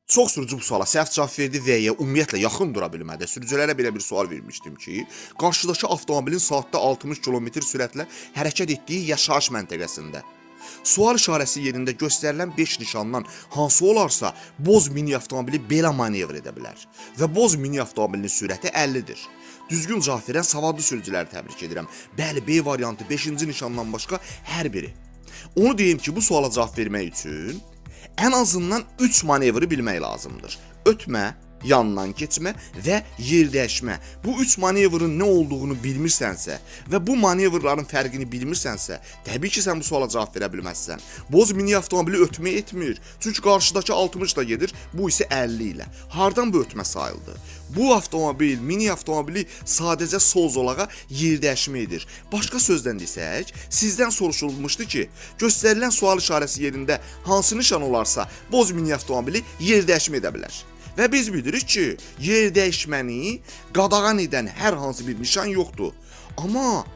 Çox sürücü bu suala səhv cavab verdi və ya ümumiyyətlə yaxın dura bilmədi. Sürücülərə belə bir sual vermişdim ki, qarşıdakı avtomobilin saatda 60 km sürətlə hərəkət etdiyi yaşayış məntəqəsində sual işarəsi yerində göstərilən 5 nişandan hansı olarsa, boz mini avtomobili belə manevr edə bilər və boz mini avtomobilinin sürəti 50-dir. Düzgün cavab verən savadlı sürücüləri təbrik edirəm. Bəli, B variantı 5-ci nişandan başqa hər biri. Onu deyim ki, bu suala cavab vermək üçün ən azından 3 manevri bilmək lazımdır. Ötmə, yandan keçmə və yer dəyişmə. Bu 3 manevrın nə olduğunu bilmirsənsə və bu manevrların fərqini bilmirsənsə, təbii ki, sən bu suala cavab verə bilməzsən. Boz mini avtomobili ötmə etmir. Çünki qarşıdakı 60 da gedir, bu isə 50 ilə. Hardan bu ötmə sayıldı? Bu avtomobil, mini avtomobili sadəcə sol zolağa yer dəyişmə edir. Başqa sözlə desək, sizdən soruşulmuşdu ki, göstərilən sual işarəsi yerində hansı nişan olarsa, boz mini avtomobili yer dəyişmə edə bilər. Və biz bilirik ki, yer dəyişməni qadağan edən hər hansı bir nişan yoxdur. Amma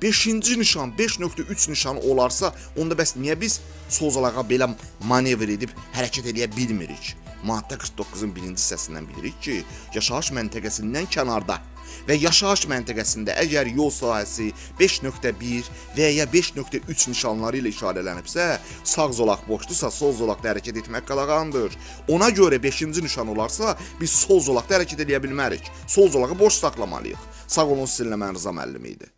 5-ci nişan, 5.3 nişanı olarsa, onda bəs niyə biz sol zolağa belə manevr edib hərəkət edə bilmirik? Maddə 49-un 1-ci hissəsindən bilirik ki, yaşayış məntəqəsindən kənarda və yaşayış məntəqəsində əgər yol sahəsi 5.1 və ya 5.3 nişanları ilə işarələnibsə, sağ zolaq boşdursa, sol zolaqda hərəkət etmək qadağandır. Ona görə 5-ci nişan olarsa, biz sol zolaqda hərəkət edə bilmərik. Sol zolağı boş saxlamalıyıq. Sağ olun, sizinlə mən Rıza müəllim idi.